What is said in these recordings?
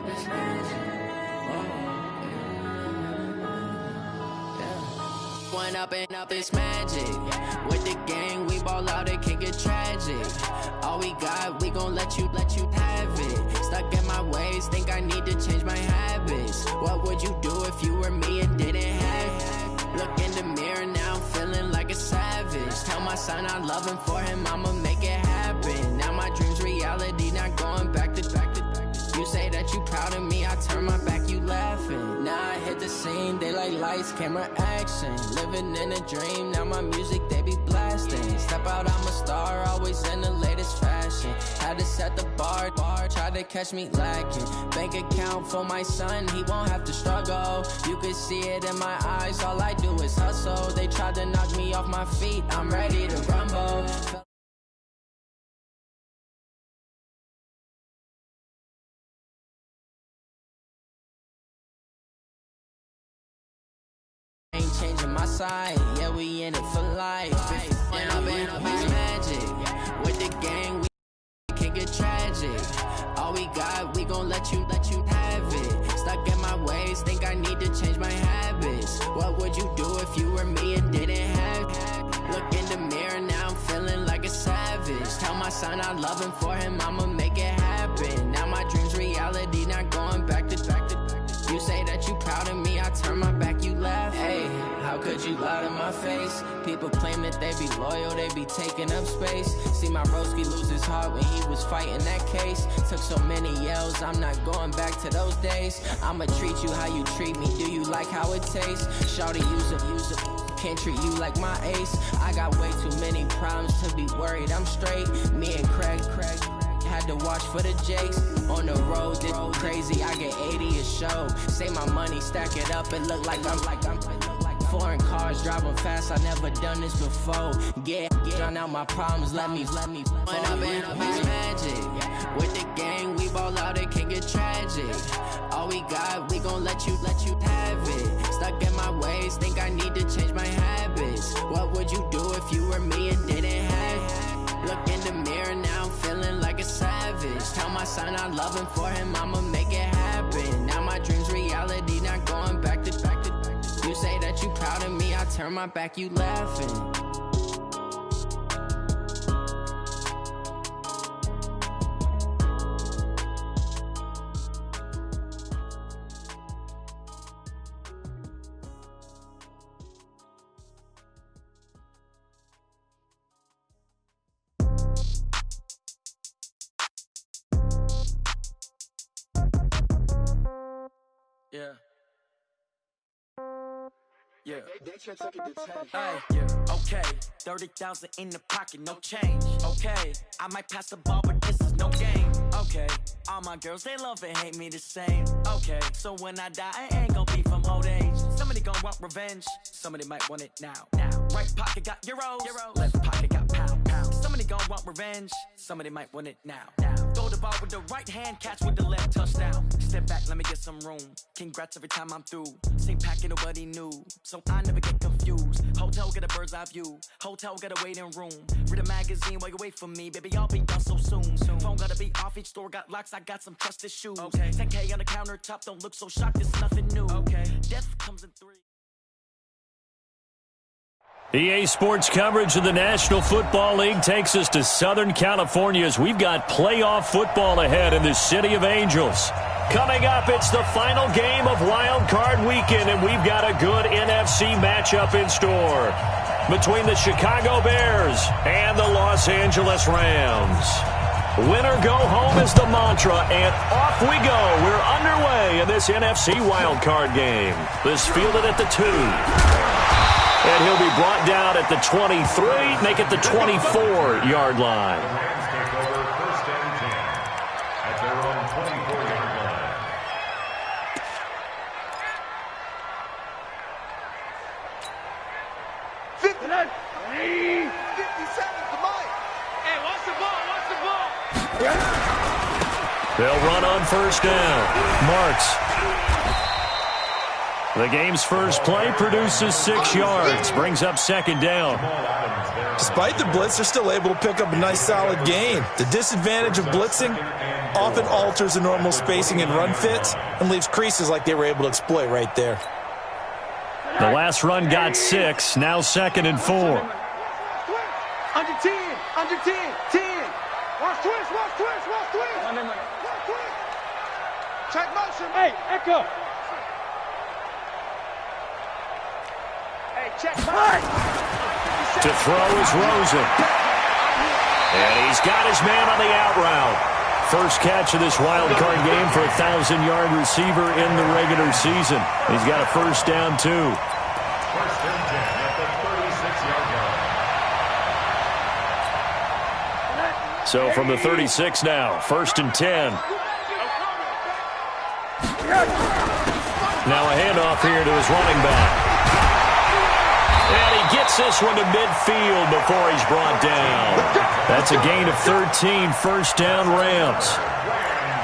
this magic. Went up and up this magic. With the gang, we ball out, it can get tragic. All we got, we gon' let you have it. Stuck in my ways, think I need to change my habits. What would you do if you were me and didn't have it? Look in the mirror, now I'm feeling like a savage. Tell my son I love him, for him I'ma make it happen. Now my dream's reality, not going back to. You say that you proud of me, I turn my back, you laughing. Now I hit the scene, they like lights, camera, action. Living in a dream, now my music, they be blasting. Step out, I'm a star, always in the latest fashion. Had to set the bar, try to catch me lacking. Bank account for my son, he won't have to struggle. You can see it in my eyes, all I do is hustle. They tried to knock me off my feet, I'm ready to rumble. Changing my side, yeah, we in it for life. When I've been up this magic. With the gang, we can get tragic. All we got, we gon' let you have it. Stuck in my ways, think I need to change my habits. What would you do if you were me and didn't have it? Look in the mirror, now I'm feeling like a savage. Tell my son I love him, for him I'ma make it happen. Now my dream's reality, not going back to. You say that you proud of me, I turn my back, you laugh. Hey, how could you lie to my face? People claim that they be loyal, they be taking up space. See my broski lose his heart when he was fighting that case. Took so many yells, I'm not going back to those days. I'ma treat you how you treat me, do you like how it tastes? Shawty, use it. Can't treat you like my ace. I got way too many problems to be worried, I'm straight. Me and Craig had to watch for the Jakes. On the road, this crazy, I get 80 a show. Say my money, stack it up, it look like I'm foreign cars, driving fast, I never done this before. Get drown out my problems, let me When I've been up this magic. With the gang, we ball out, it can get tragic. All we got, we gon' let you have it. Stuck in my ways, think I need to change my habits. What would you do if you were me and didn't have it? Look in the mirror, now I'm feeling like a savage. Tell my son I love him, for him I'ma make it happen. Now my dream's reality, not going back to. You say that you proud of me, I turn my back, you laughing. Yeah. Hey, yeah. Okay, 30,000 in the pocket, no change. Okay, I might pass the ball, but this is no game. Okay, all my girls, they love and hate me the same. Okay, so when I die, I ain't gonna be from old age. Somebody gonna want revenge, somebody might want it now. Right pocket got euros, left pocket got pounds. Somebody gonna want revenge, somebody might want it now. Throw the ball with the right hand, catch with the left, touchdown. Step back, let me get some room. Congrats every time I'm through. Same packet, nobody knew, so I never get confused. Hotel get a bird's eye view, hotel get a waiting room. Read a magazine while you wait for me, baby, I'll be done so soon. Phone gotta be off, each store got locks, I got some trusted shoes. Okay, 10K on the countertop, don't look so shocked, it's nothing new. Okay, death comes in 3. EA Sports coverage of the National Football League takes us to Southern California as we've got playoff football ahead in the City of Angels. Coming up, it's the final game of Wild Card Weekend, and we've got a good NFC matchup in store between the Chicago Bears and the Los Angeles Rams. Winner go home is the mantra, and off we go. We're underway in this NFC Wild Card game. This fielded at the 2. And he'll be brought down at the 23, make it the 24-yard line. Rams take over first and 10 at their own 24-yard line. ¡59! 57, come on! Hey, watch the ball, watch the ball! They'll run on first down. Marks The game's first play produces 6 yards, brings up second down. Despite the blitz, they're still able to pick up a nice solid gain. The disadvantage of blitzing often alters the normal spacing and run fits and leaves creases like they were able to exploit right there. The last run got 6, now 2nd and 4. Under 10, under 10, 10. Watch twist, watch twist, watch twist. Watch twist. Check motion. Hey, echo. Hey, check motion. To throw is Rosen. And he's got his man on the out route. First catch of this wild card game for a 1,000-yard receiver in the regular season. He's got a first down, too. First and 10 at the 36-yard line. So from the 36 now, first and 10. Now a handoff here to his running back. And he gets this one to midfield before he's brought down. That's a gain of 13, first down Rams.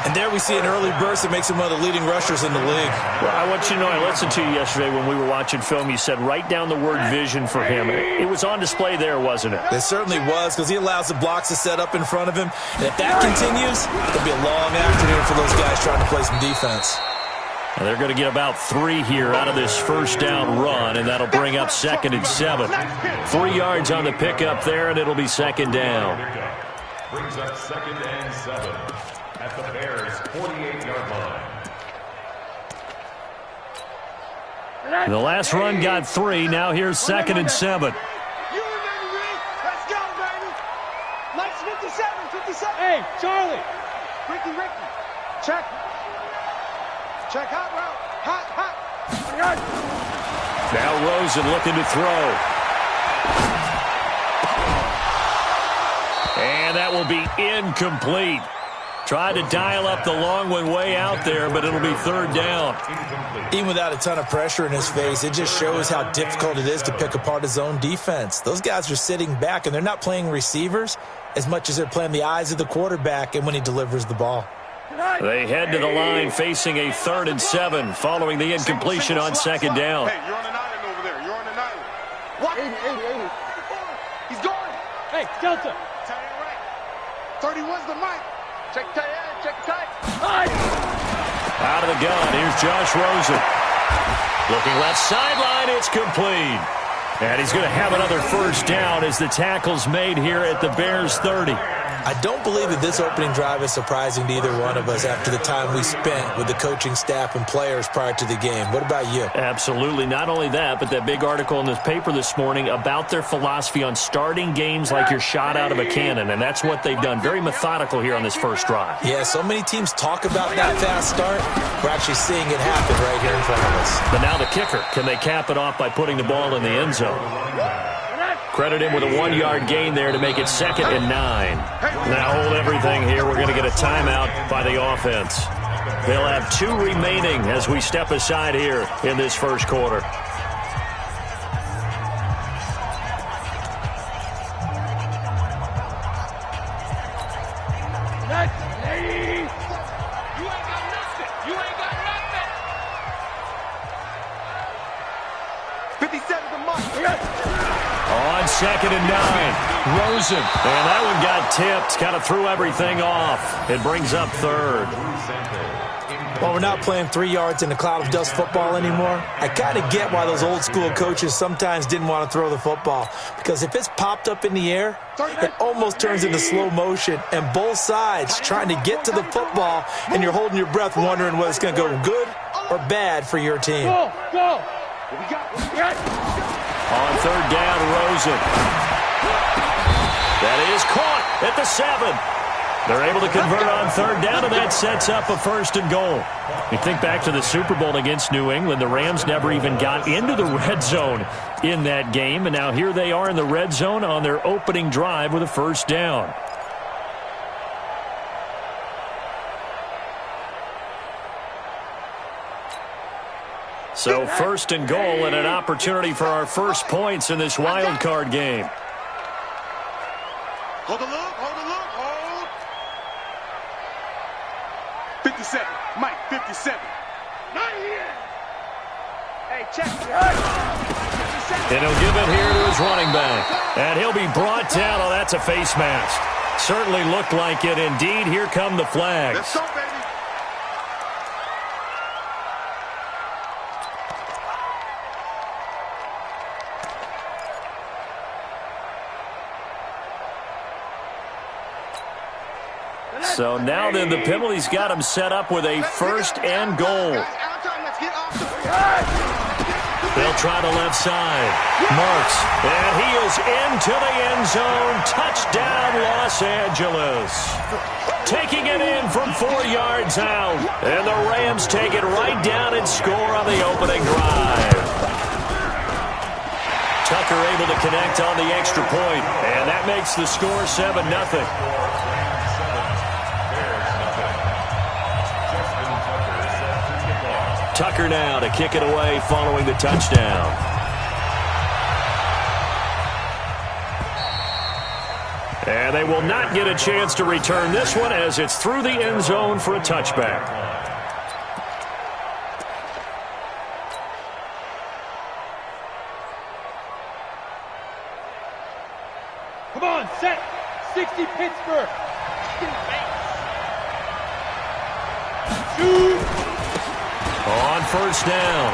And there we see an early burst that makes him one of the leading rushers in the league. Well, I want you to know, I listened to you yesterday when we were watching film. You said write down the word vision for him. It was on display there, wasn't it? It certainly was, because he allows the blocks to set up in front of him. And if that continues, it'll be a long afternoon for those guys trying to play some defense. And they're going to get about 3 here out of this first down run, and that'll bring up 2nd and 7. 3 yards on the pickup there, and it'll be second down. Brings up 2nd and 7 at the Bears' 48-yard line. The last run got 3. Now here's 2nd and 7. You remember me? Let's go, baby. Let's 57, 57. Hey, Charlie. Ricky. Check. Check hot route. Hot. Now Rosen looking to throw. And that will be incomplete. Tried to dial up the long one way out there, but it'll be third down. Even without a ton of pressure in his face, it just shows how difficult it is to pick apart his own defense. Those guys are sitting back, and they're not playing receivers as much as they're playing the eyes of the quarterback and when he delivers the ball. They head to the line facing a 3rd and 7 following the incompletion on second down. Hey, you're on an island over there. You're on an island. What? 80. He's going. Hey, Delta. Tight end right. 31's the mic. Check tight end. Check tight. Out of the gun. Here's Josh Rosen. Looking left sideline. It's complete. And he's going to have another first down as the tackle's made here at the Bears' 30. I don't believe that this opening drive is surprising to either one of us after the time we spent with the coaching staff and players prior to the game. What about you? Absolutely. Not only that, but that big article in this paper this morning about their philosophy on starting games like you're shot out of a cannon, and that's what they've done. Very methodical here on this first drive. Yeah, so many teams talk about that fast start. We're actually seeing it happen right here in front of us. But now the kicker. Can they cap it off by putting the ball in the end zone? Credit him with a 1-yard gain there to make it 2nd and 9. Now hold everything here. We're going to get a timeout by the offense. They'll have 2 remaining as we step aside here in this first quarter. On 2nd and 9, Rosen. And that one got tipped, kind of threw everything off. It brings up 3rd. Well, we're not playing 3 yards in a cloud of dust football anymore. I kind of get why those old school coaches sometimes didn't want to throw the football. Because if it's popped up in the air, it almost turns into slow motion. And both sides trying to get to the football, and you're holding your breath wondering whether it's going to go good or bad for your team. Go. On 3rd down, Rosen. That is caught at the 7. They're able to convert on 3rd down, and that sets up a 1st and goal. You think back to the Super Bowl against New England. The Rams never even got into the red zone in that game, and now here they are in the red zone on their opening drive with a 1st down. So 1st and goal and an opportunity for our first points in this wild card game. Hold. 57. Mike, 57. Not here. Hey, check. And he'll give it here to his running back. And he'll be brought down. Oh, that's a face mask. Certainly looked like it. Indeed, here come the flags. Let's go, baby. So now then the penalty's got him set up with a first and goal. They'll try the left side. Marks. And he is into the end zone. Touchdown, Los Angeles. Taking it in from 4 yards out. And the Rams take it right down and score on the opening drive. Tucker able to connect on the extra point. And that makes the score 7-0. Tucker now to kick it away following the touchdown. And they will not get a chance to return this one as it's through the end zone for a touchback. Come on, set. 60 Pittsburgh. Shoot. On first down,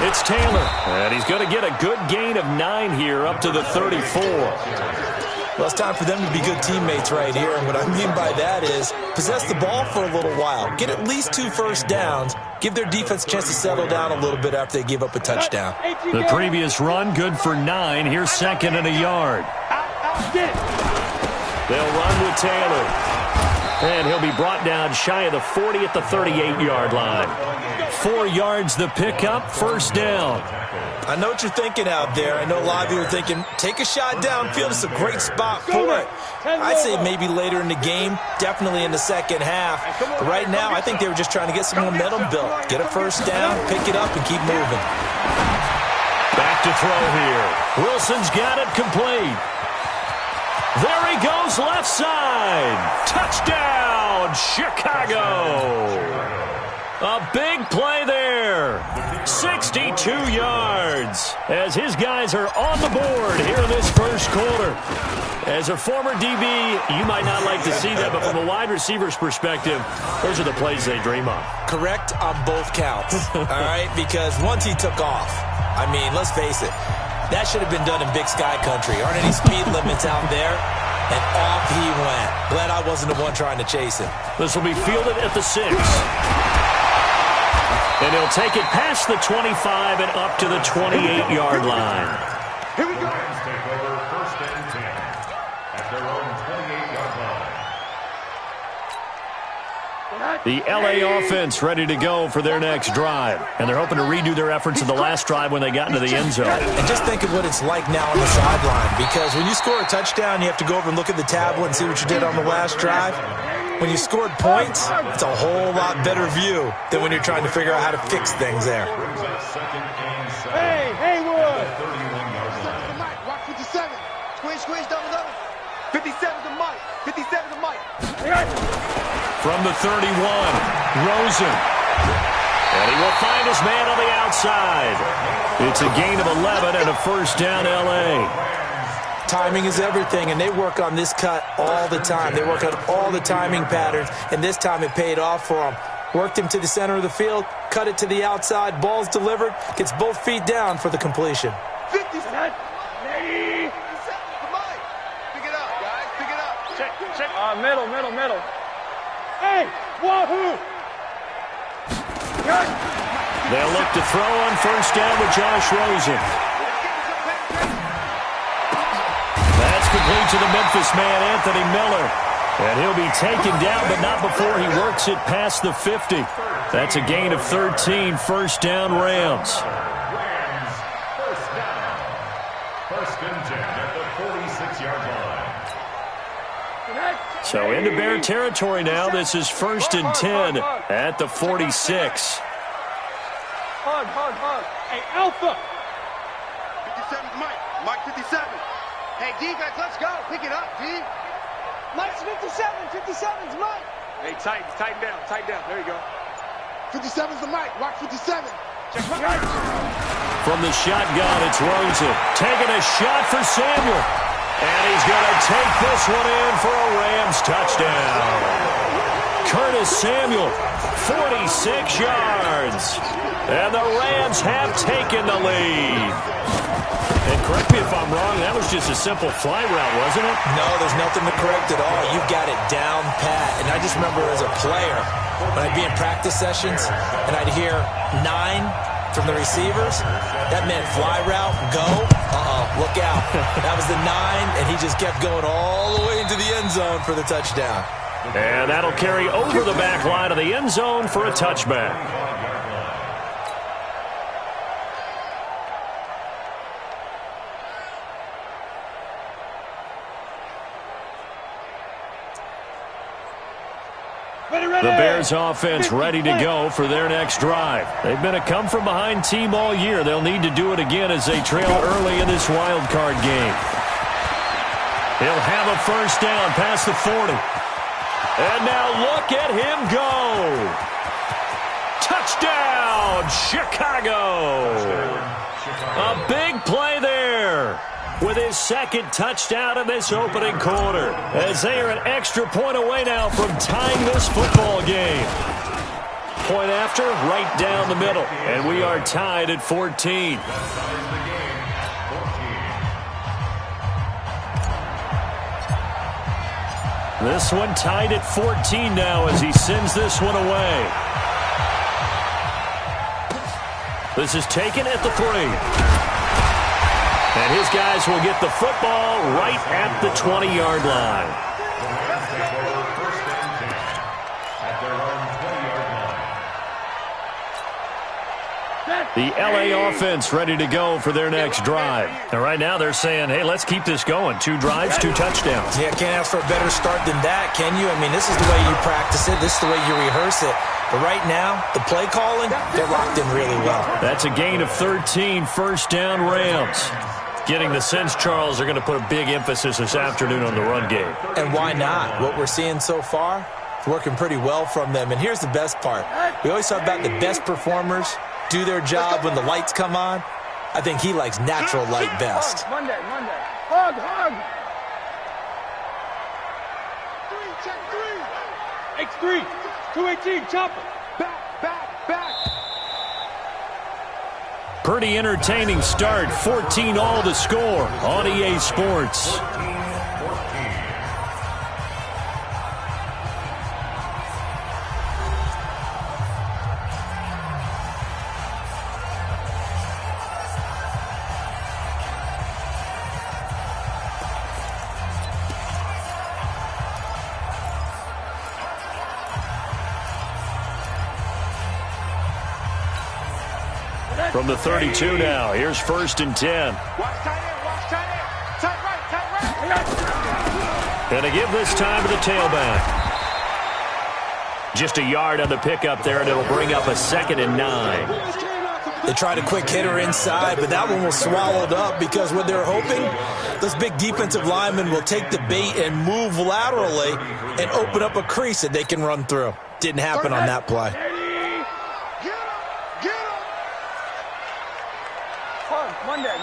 it's Taylor. And he's going to get a good gain of 9 here up to the 34. Well, it's time for them to be good teammates right here. And what I mean by that is possess the ball for a little while. Get at least 2 first downs. Give their defense a chance to settle down a little bit after they give up a touchdown. The previous run, good for 9. Here's 2nd and a yard. They'll run with Taylor. And he'll be brought down shy of the 40 at the 38-yard line. 4 yards the pickup, first down. I know what you're thinking out there. I know a lot of you are thinking, take a shot downfield. It's a great spot for it. I'd say maybe later in the game, definitely in the second half. But right now, I think they were just trying to get some momentum built. Get a first down, pick it up, and keep moving. Back to throw here. Wilson's got it complete. There he goes, left side. Touchdown, Chicago. A big play there. 62 yards as his guys are on the board here in this first quarter. As a former DB, you might not like to see that, but from a wide receiver's perspective, those are the plays they dream of. Correct on both counts, all right? Because once he took off, I mean, let's face it, that should have been done in Big Sky country. Aren't any speed limits out there? And off he went. Glad I wasn't the one trying to chase him. This will be fielded at the 6. And he'll take it past the 25 and up to the 28-yard line. Here we go. Rams take over first and 10 at their own 28-yard line. The LA offense ready to go for their next drive. And they're hoping to redo their efforts in the last drive when they got into the end zone. And just think of what it's like now on the sideline. Because when you score a touchdown, you have to go over and look at the tablet and see what you did on the last drive. When you scored points, it's a whole lot better view than when you're trying to figure out how to fix things there. Hey, Haywood. 57 to Mike. Rock 57. Squeeze, double. 57 to Mike. 57 to Mike. From the 31, Rosen. And he will find his man on the outside. It's a gain of 11 and a first down, LA. Timing is everything, and they work on this cut all the time. They work on all the timing patterns, and this time it paid off for them. Worked him to the center of the field, cut it to the outside, ball's delivered, gets both feet down for the completion. 57. Come on. Pick it up, guys. Pick it up. Check. Middle. Hey, wahoo! They'll look to throw on first down with Josh Rosen. That's complete to the Memphis man, Anthony Miller. And he'll be taken down, but not before he works it past the 50. That's a gain of 13, first down Rams. First down. First and 10 at the 46-yard line. So into Bear territory now. This is first and 10 at the 46. Hug. Hey, Alpha. 57's Mike. Mike 57. Hey, defense, let's go. Pick it up, D. Mike's 57. 57's Mike. Hey, tighten down. There you go. 57's the Mike. Rock 57. Check. From the shotgun, it's Rosen. Taking a shot for Samuel. And he's going to take this one in for a Rams touchdown. Curtis Samuel, 46 yards. And the Rams have taken the lead. And correct me if I'm wrong, that was just a simple fly route, wasn't it? No, there's nothing to correct at all. You've got it down pat. And I just remember as a player, when I'd be in practice sessions and I'd hear 9 from the receivers, that meant fly route, go. Look out. That was the 9, and he just kept going all the way into the end zone for the touchdown. And that'll carry over the back line of the end zone for a touchback. The Bears offense ready to go for their next drive. They've been a come-from-behind team all year. They'll need to do it again as they trail early in this wild card game. He'll have a first down past the 40. And now look at him go. Touchdown, Chicago. A big play there. With his second touchdown in this opening quarter, as they are an extra point away now from tying this football game. Point after, right down the middle, and we are tied at 14. This one tied at 14 now as he sends this one away. This is taken at the 3. And his guys will get the football right at the 20-yard line. The LA offense ready to go for their next drive. And right now they're saying, hey, let's keep this going. 2 drives, 2 touchdowns. Yeah, can't ask for a better start than that, can you? I mean, this is the way you practice it. This is the way you rehearse it. But right now, the play calling, they're locked in really well. That's a gain of 13, first down Rams. Getting the sense, Charles, they're going to put a big emphasis this afternoon on the run game. And why not? What we're seeing so far, it's working pretty well from them. And here's the best part. We always talk about the best performers do their job when the lights come on. I think he likes natural light best. Monday. Hug. 3, check 3. X3. 218, chopper. Back. Pretty entertaining start. 14 all to score on EA Sports. From the 32 now, here's 1st and 10. Watch tight end. Tight right. And to give this time to the tailback. Just a yard on the pickup there, and it'll bring up a 2nd and 9. They tried a quick hitter inside, but that one was swallowed up because what they're hoping, this big defensive lineman will take the bait and move laterally and open up a crease that they can run through. Didn't happen on that play. Monday.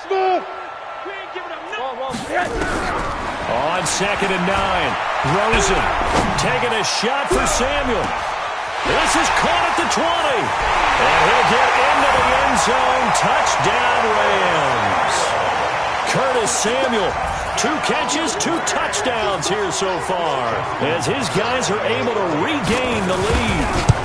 Smooth. We ain't giving up nothing. On 2nd and 9. Rosen taking a shot for Samuel. This is caught at the 20. And he'll get into the end zone. Touchdown Rams. Curtis Samuel, 2 catches, 2 touchdowns here so far, as his guys are able to regain the lead.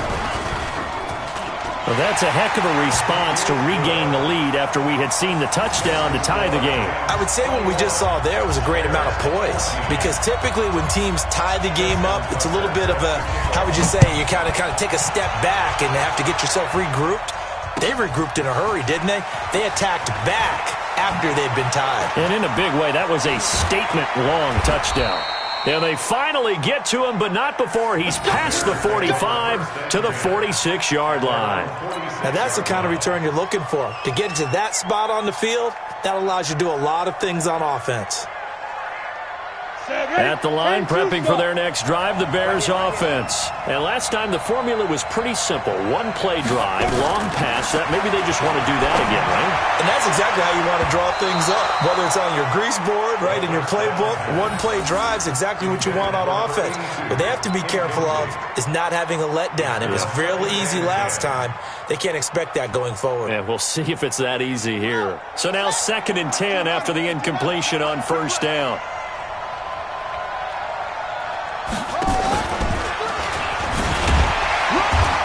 Well, that's a heck of a response to regain the lead after we had seen the touchdown to tie the game. I would say what we just saw there was a great amount of poise, because typically when teams tie the game up, it's a little bit of a, how would you say, you kind of take a step back and have to get yourself regrouped. They regrouped in a hurry, didn't they? They attacked back after they'd been tied. And in a big way, that was a statement-long touchdown. And they finally get to him, but not before he's past the 45 to the 46-yard line. Now that's the kind of return you're looking for. To get to that spot on the field, that allows you to do a lot of things on offense. At the line, prepping for their next drive, the Bears offense. And last time, the formula was pretty simple. One-play drive, long pass. Maybe they just want to do that again, right? And that's exactly how you want to draw things up. Whether it's on your grease board, right, in your playbook, one-play drive's exactly what you want on offense. What they have to be careful of is not having a letdown. It was fairly easy last time. They can't expect that going forward. Yeah, we'll see if it's that easy here. So now 2nd and 10 after the incompletion on first down.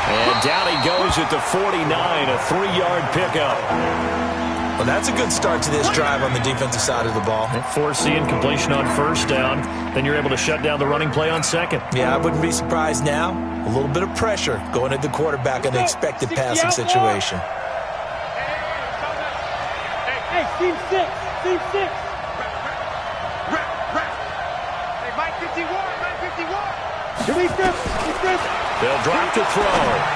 And down he goes at the 49, a 3-yard pickup. Well, that's a good start to this drive on the defensive side of the ball. Force the incompletion on first down. Then you're able to shut down the running play on second. Yeah, I wouldn't be surprised now. A little bit of pressure going at the quarterback in the expected passing situation. Hey, team 6. Team 6. Hey, Mike 51. Mike 51. Release this. They'll drop to throw.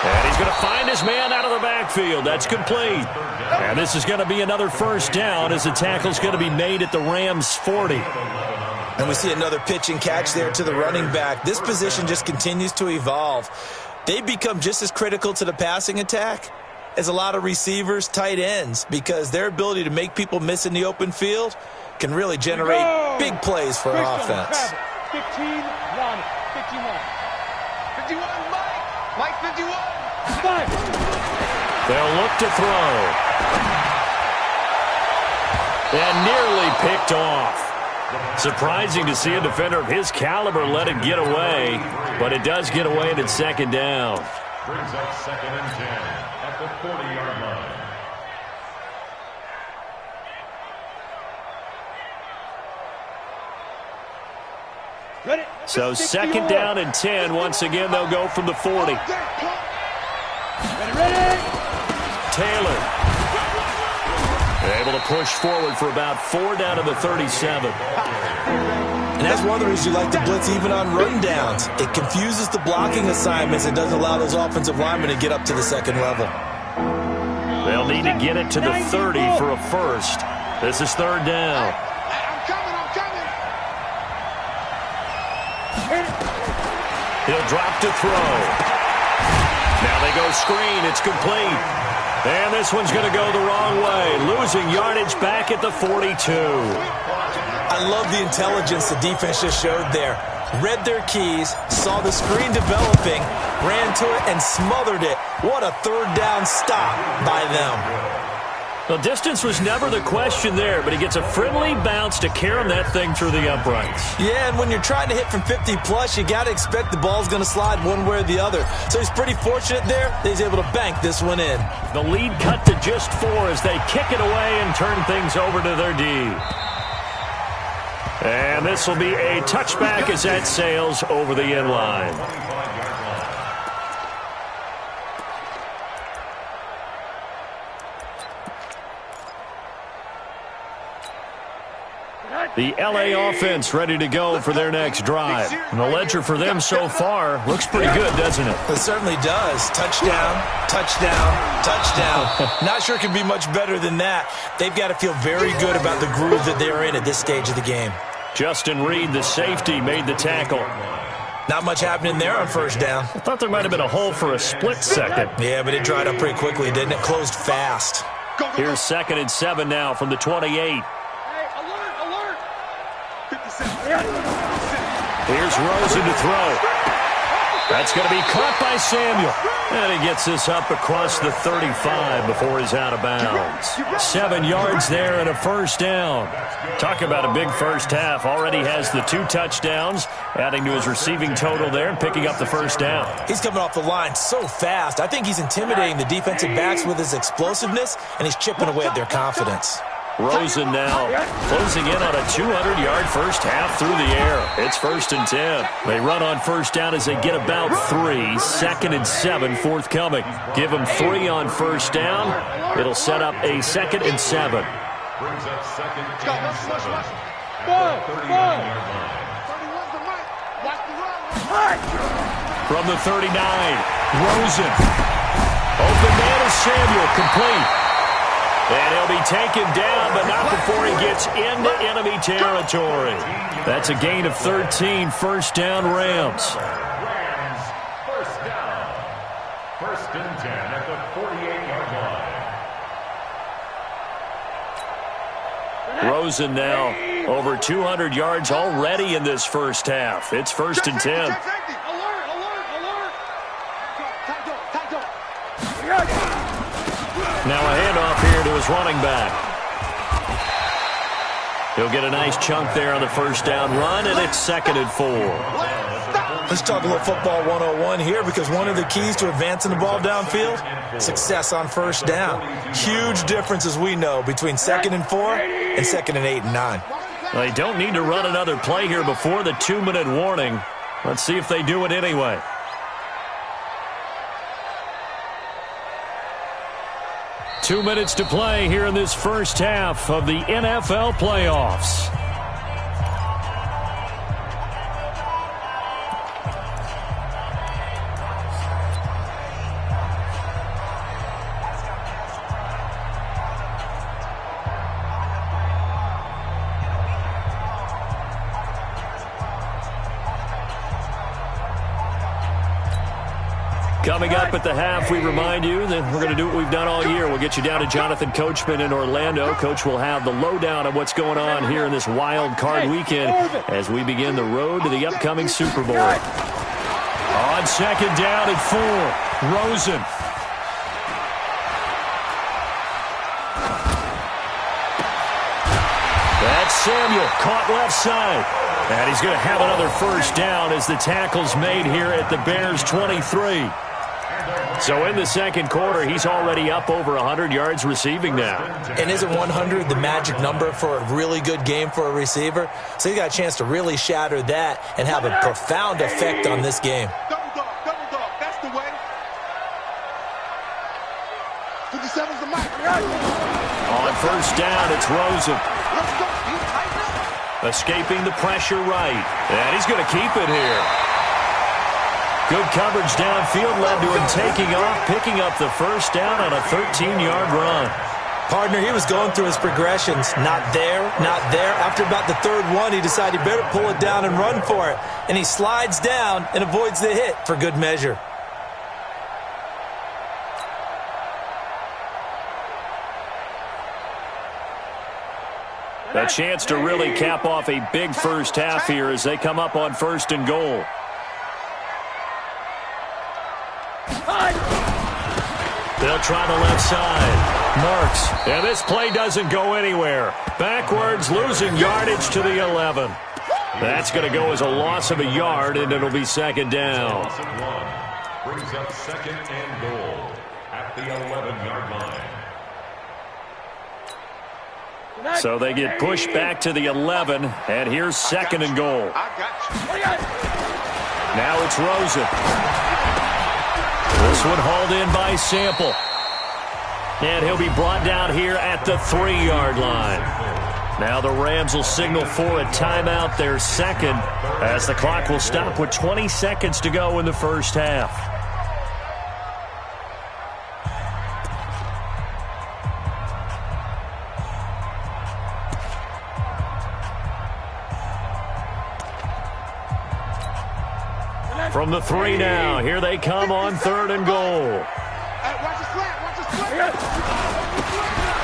And he's going to find his man out of the backfield. That's complete. And this is going to be another first down as the tackle's going to be made at the Rams' 40. And we see another pitch and catch there to the running back. This position just continues to evolve. They become just as critical to the passing attack as a lot of receivers, tight ends, because their ability to make people miss in the open field can really generate big plays for an offense. 15, 1, 51. 51, Mike 51. 5. They'll look to throw. And nearly picked off. Surprising to see a defender of his caliber let it get away, but it does get away and it's 2nd down. Brings up 2nd and 10 at the 40-yard line. Ready? So 2nd down and 10. Once again, they'll go from the 40. Ready? Taylor able to push forward for about 4 down to the 37. And that's one of the reasons you like to blitz even on rundowns. It confuses the blocking assignments. It doesn't allow those offensive linemen to get up to the second level. They'll need to get it to the 30 for a first. This is 3rd down. I'm coming. He'll drop to throw. Now they go screen. It's complete. And this one's going to go the wrong way. Losing yardage back at the 42. I love the intelligence the defense just showed there. Read their keys, saw the screen developing, ran to it, and smothered it. What a 3rd down stop by them. The distance was never the question there, but he gets a friendly bounce to carry that thing through the uprights. Yeah, and when you're trying to hit from 50-plus, you got to expect the ball's going to slide one way or the other. So he's pretty fortunate there that he's able to bank this one in. The lead cut to just 4 as they kick it away and turn things over to their D. And this will be a touchback as that sails over the end line. The L.A. offense ready to go for their next drive. And the ledger for them so far looks pretty good, doesn't it? It certainly does. Touchdown, touchdown, touchdown. Not sure it can be much better than that. They've got to feel very good about the groove that they're in at this stage of the game. Justin Reed, the safety, made the tackle. Not much happening there on first down. I thought there might have been a hole for a split second. Yeah, but it dried up pretty quickly, didn't it? Closed fast. Here's 2nd and 7 now from the 28. Here's Rosen to throw. That's going to be caught by Samuel. And he gets this up across the 35 before he's out of bounds. 7 yards there and a first down. Talk about a big first half. Already has the 2 touchdowns, adding to his receiving total there and picking up the first down. He's coming off the line so fast. I think he's intimidating the defensive backs with his explosiveness, and he's chipping away at their confidence. Rosen now closing in on a 200-yard first half through the air. It's 1st and 10. They run on first down as they get about 3. 2nd and 7 forthcoming. Give them 3 on first down. It'll set up a 2nd and 7. Brings up 2nd and 7. From the 39, Rosen. Open man is Samuel, complete. And he'll be taken down, but not before he gets into enemy territory. That's a gain of 13, first down Rams. Rams, first down. First and 10 at the 48-yard line. Rosen now over 200 yards already in this first half. It's first and 10. Alert! Now a handoff here to his running back. He'll get a nice chunk there on the first down run, and it's second and 4. Let's talk a little football 101 here, because one of the keys to advancing the ball downfield, success on first down. Huge difference, as we know, between second and 4 and second and 8 and 9. They don't need to run another play here before the 2-minute warning. Let's see if they do it anyway. Two minutes to play here in this first half of the NFL playoffs. Coming up at the half, we remind you that we're going to do what we've done all year. We'll get you down to Jonathan Coachman in Orlando. Coach will have the lowdown of what's going on here in this wild card weekend as we begin the road to the upcoming Super Bowl. On second down at 4, Rosen. That's Samuel, caught left side. And he's going to have another first down as the tackle's made here at the Bears' 23. So in the second quarter, he's already up over 100 yards receiving now. And isn't 100 the magic number for a really good game for a receiver? So he got a chance to really shatter that and have a profound effect on this game. Double dog, that's the way. 57's the mark. On first down, it's Rosen. Let's go. Escaping the pressure right. And he's going to keep it here. Good coverage downfield led to him taking off, picking up the first down on a 13-yard run. Partner, he was going through his progressions. Not there, not there. After about the third one, he decided he better pull it down and run for it. And he slides down and avoids the hit for good measure. A chance to really cap off a big first half here as they come up on first and goal. They'll try the left side. Marks. And this play doesn't go anywhere. Backwards, losing yardage to the 11. That's going to go as a loss of a yard, and it'll be second down. Brings up second and goal at the 11-yard line. So they get pushed back to the 11, and here's second and goal. Now it's Rosen. This one hauled in by Sample. And he'll be brought down here at the 3-yard line. Now the Rams will signal for a timeout, their second, as the clock will stop with 20 seconds to go in the first half. From the 3 now, here they come on third and goal.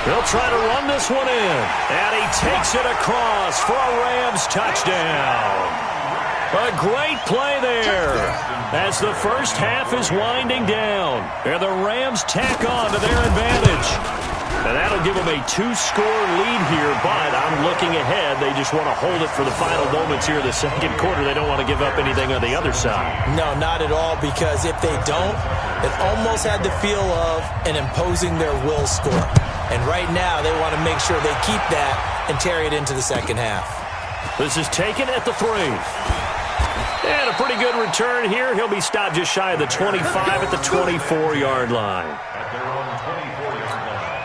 They'll try to run this one in, and he takes it across for a Rams touchdown. A great play there as the first half is winding down, and the Rams tack on to their advantage. And that'll give them a 2-score lead here, but I'm looking ahead. They just want to hold it for the final moments here in the second quarter. They don't want to give up anything on the other side. No, not at all, because if they don't, it almost had the feel of an imposing their will score. And right now, they want to make sure they keep that and carry it into the second half. This is taken at the 3. And a pretty good return here. He'll be stopped just shy of the 25 at the 24-yard line. At their own 24-yard line.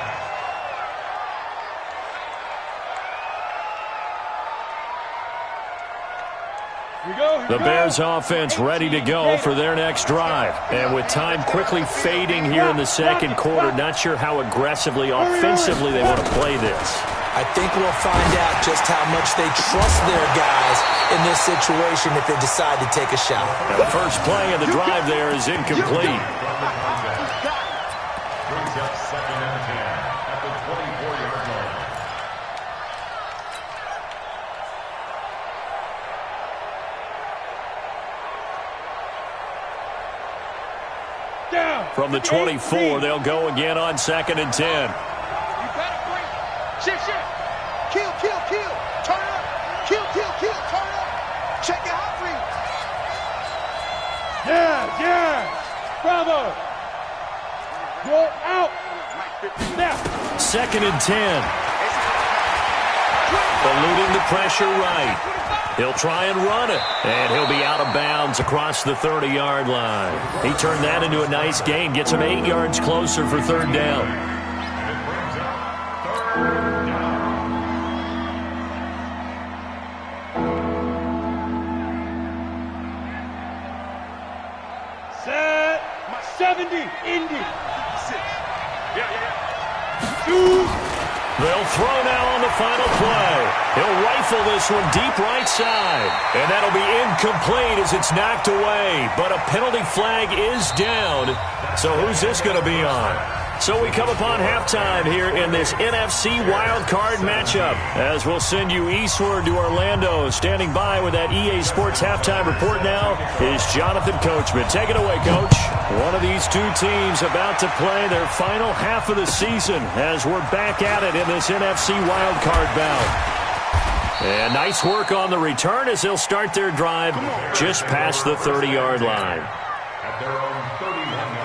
The Bears offense ready to go for their next drive. And with time quickly fading here in the second quarter, not sure how aggressively, offensively they want to play this. I think we'll find out just how much they trust their guys in this situation if they decide to take a shot. Now the first play of the drive there is incomplete. Brings up 2nd and 10 at the 24-yard line. From the 24, they'll go again on 2nd and 10. Shift. Kill. Turn up. Kill. Turn up. Check your hot read. Yeah. Bravo. You're out. Now. 2nd and 10. Eluding the pressure right. He'll try and run it. And he'll be out of bounds across the 30-yard line. He turned that into a nice gain. Gets him 8 yards closer for 3rd down. And it brings up 3rd down. Set. 70. Indy. 6. Yeah. 2. They'll throw now on the final play. He'll rifle this one deep right side. And that'll be incomplete as it's knocked away. But a penalty flag is down. So who's this going to be on? So we come upon halftime here in this NFC wildcard matchup. As we'll send you eastward to Orlando. Standing by with that EA Sports halftime report now is Jonathan Coachman. Take it away, Coach. One of these two teams about to play their final half of the season as we're back at it in this NFC wildcard bout. And nice work on the return as they'll start their drive just past the 30-yard line. At their own 31-yard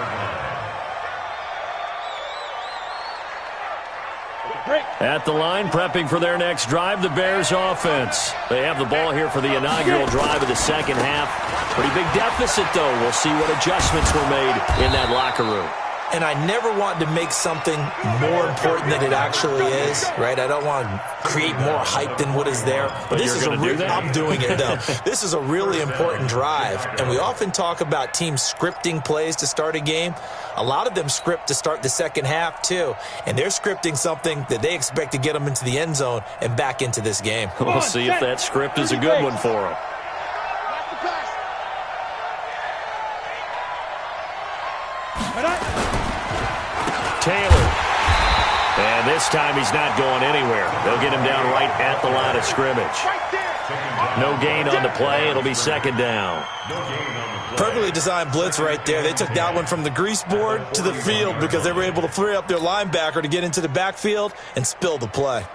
line. At the line, prepping for their next drive, the Bears offense. They have the ball here for the inaugural drive of the second half. Pretty big deficit, though. We'll see what adjustments were made in that locker room. And I never want to make something more important than it actually is, right? I don't want to create more hype than what is there. But this is I'm doing it, though. This is a really important drive. And we often talk about teams scripting plays to start a game. A lot of them script to start the second half, too. And they're scripting something that they expect to get them into the end zone and back into this game. We'll see if that script is a good one for them. Taylor. And this time he's not going anywhere. They'll get him down right at the line of scrimmage. No gain on the play. It'll be 2nd down. Perfectly designed blitz right there. They took that one from the grease board to the field because they were able to free up their linebacker to get into the backfield and spill the play.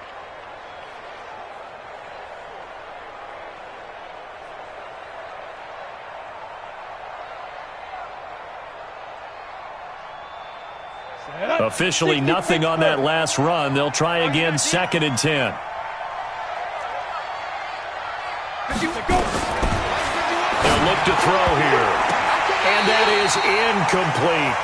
Officially nothing on that last run. They'll try again 2nd and 10. They'll look to throw here. And that is incomplete.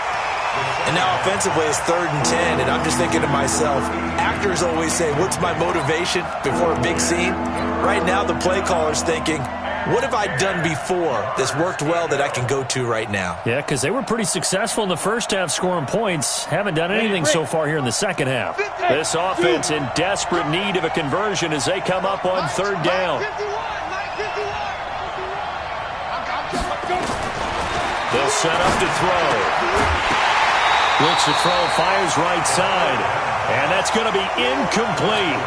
And now offensively it's 3rd and 10, and I'm just thinking to myself, actors always say, what's my motivation before a big scene? Right now the play caller's thinking, what have I done before that's worked well that I can go to right now? Yeah, because they were pretty successful in the first half scoring points. Haven't done anything so far here in the second half. This offense in desperate need of a conversion as they come up on 3rd down. They'll set up to throw. Looks to throw, fires right side. And that's going to be incomplete.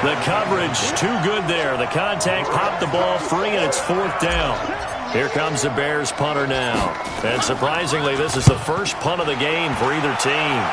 The coverage too good there. The contact popped the ball free, and it's 4th down. Here comes the Bears punter now. And surprisingly, this is the first punt of the game for either team.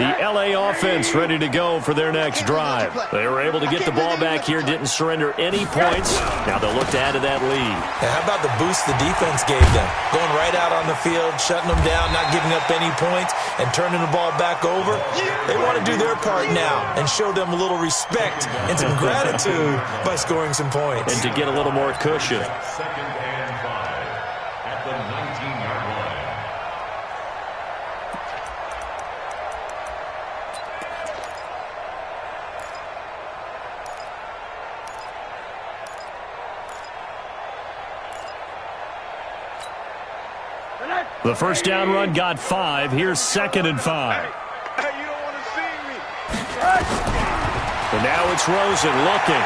The L.A. offense ready to go for their next drive. They were able to get the ball back here, didn't surrender any points. Now they'll look to add to that lead. Yeah, how about the boost the defense gave them? Going right out on the field, shutting them down, not giving up any points, and turning the ball back over. They want to do their part now and show them a little respect and some gratitude by scoring some points. And to get a little more cushion. Second and 5 at the 19-yard line. The first down run got 5. Here's 2nd and 5. Hey, you don't want to see me. And now it's Rosen looking.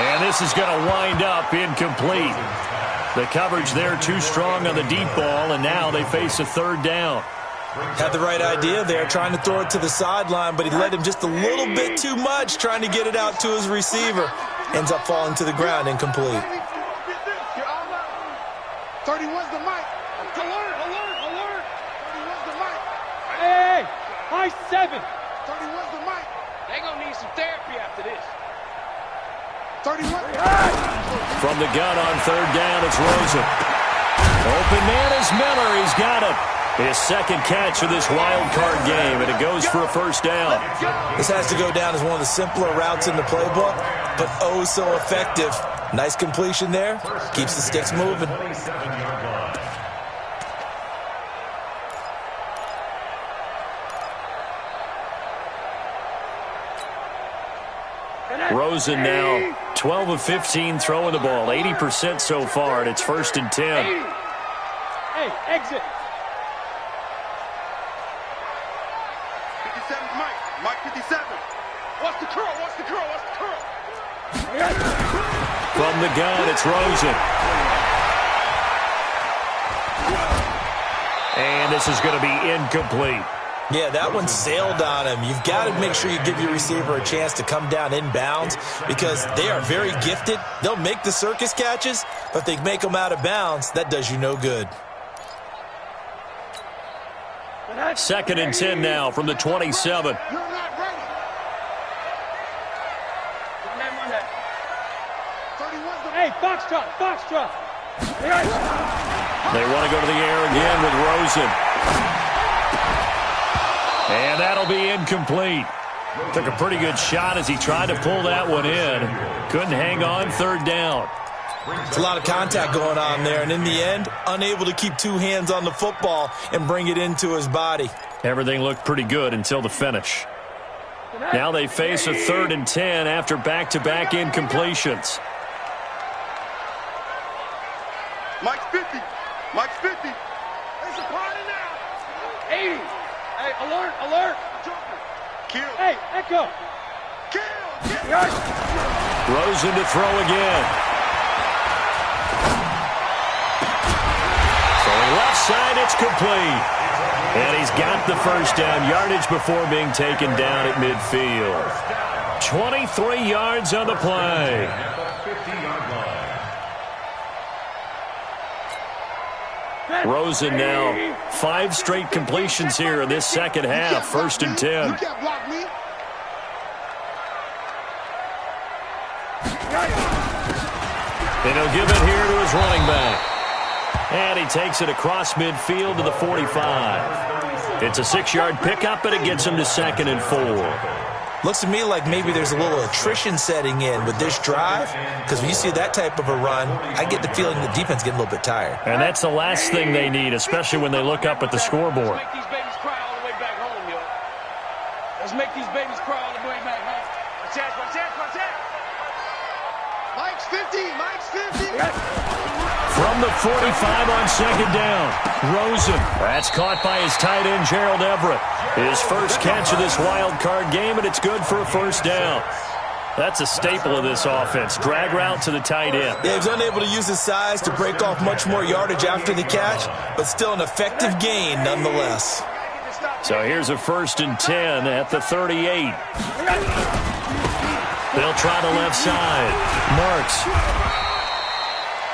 And this is going to wind up incomplete. The coverage there too strong on the deep ball, and now they face a 3rd down. Had the right idea there, trying to throw it to the sideline, but he led him just a little bit too much, trying to get it out to his receiver. Ends up falling to the ground incomplete. 31's the mic. Alert, alert, alert. 31's the mic. Hey, high 7. 31's the mic. They're going to need some therapy after this. 31. From the gun on 3rd down, it's Rosen. Open man is Miller. He's got it. His 2nd catch of this wild card game, and it goes for a 1st down. This has to go down as one of the simpler routes in the playbook, but oh so effective. Nice completion there. Keeps the sticks moving. 27-yard line. Rosen now 12 of 15 throwing the ball, 80% so far, and it's 1st and 10. Hey, exit. 57's Mike. Mike 57. What's the curl? What's the curl? What's the curl? From the gun, it's Rosen. And this is going to be incomplete. Yeah, that one sailed on him. You've got to make sure you give your receiver a chance to come down inbounds because they are very gifted. They'll make the circus catches, but if they make them out of bounds, that does you no good. 2nd and 10 now from the 27. You're not ready. 31's the Hey, Foxtrot, Foxtrot. They want to go to the air again with Rosen. And that'll be incomplete. Took a pretty good shot as he tried to pull that one in. Couldn't hang on 3rd down. It's a lot of contact going on there, and in the end, unable to keep 2 hands on the football and bring it into his body. Everything looked pretty good until the finish. Now they face a 3rd and 10 after back-to-back incompletions. Mike's 50. Mike's 50. It's a party now. 80. Hey, alert, alert. Kill. Hey, echo. Kill. Rosen to throw again. Throwing left side, it's complete. And he's got the 1st down yardage before being taken down at midfield. 23 yards on the play. At the 50-yard line. Rosen now 5 straight completions here in this 2nd half. 1st and 10. You can't block me. And he'll give it here to his running back. And he takes it across midfield to the 45. It's a 6-yard pickup, and it gets him to 2nd and 4. Looks to me like maybe there's a little attrition setting in with this drive, because when you see that type of a run, I get the feeling the defense getting a little bit tired. And that's the last thing they need, especially when they look up at the scoreboard. Let's make these babies cry all the way back home, yo. Let's make these babies cry all the way back home. Watch that, watch that, watch that. Mike's 50, Mike's 50. From the 45 on 2nd down, Rosen. That's caught by his tight end, Gerald Everett. His first catch of this wild card game, and it's good for a 1st down. That's a staple of this offense. Drag route to the tight end. Yeah, he was unable to use his size to break off much more yardage after the catch, but still an effective gain nonetheless. So here's a 1st and 10 at the 38. They'll try the left side. Marks.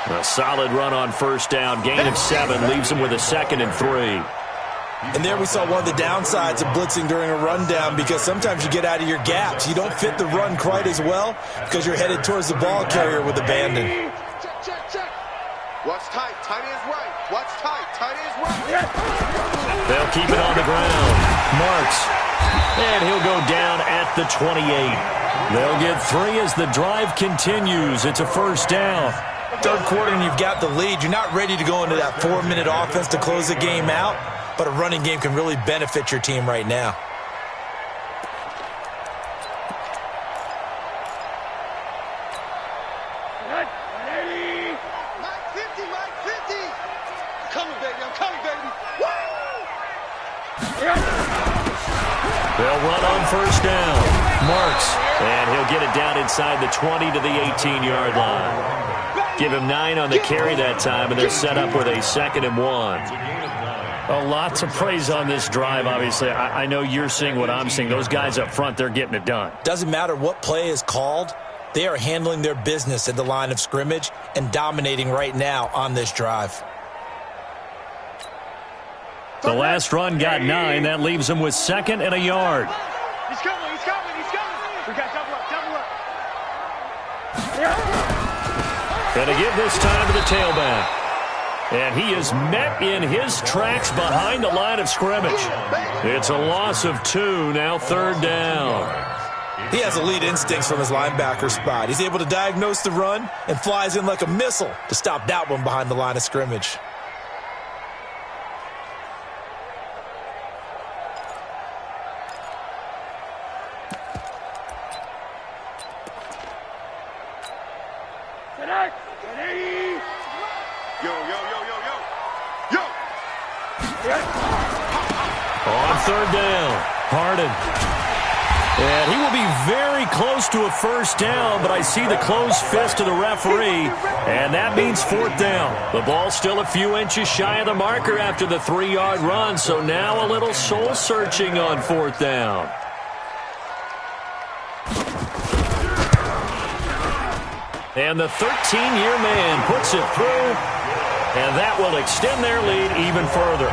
A solid run on 1st down. Gain of 7 leaves him with a 2nd and 3. And there we saw one of the downsides of blitzing during a rundown, because sometimes you get out of your gaps. You don't fit the run quite as well because you're headed towards the ball carrier with abandon. Check. What's tight? Tight is right. What's tight? Tight is right. They'll keep it on the ground. Marks. And he'll go down at the 28. They'll get 3 as the drive continues. It's a first down. Third quarter and you've got the lead. You're not ready to go into that 4-minute offense to close the game out, but a running game can really benefit your team right now. They'll run on first down. Marks. And he'll get it down inside the 20 to the 18-yard line. Give him 9 on the carry that time, and they're set up with a 2nd and 1. Lots of praise on this drive, obviously. I know you're seeing what I'm seeing. Those guys up front, they're getting it done. Doesn't matter what play is called. They are handling their business at the line of scrimmage and dominating right now on this drive. The last run got 9. That leaves them with 2nd and a yard. He's coming. We got double up. Going to give this time to the tailback. And he is met in his tracks behind the line of scrimmage. It's a loss of 2, now 3rd down. He has elite instincts from his linebacker spot. He's able to diagnose the run and flies in like a missile to stop that one behind the line of scrimmage. On 3rd down, Harden. And he will be very close to a first down, but I see the closed fist of the referee, and that means 4th down. The ball's still a few inches shy of the marker after the 3-yard run, so now a little soul-searching on 4th down. And the 13-year man puts it through, and that will extend their lead even further.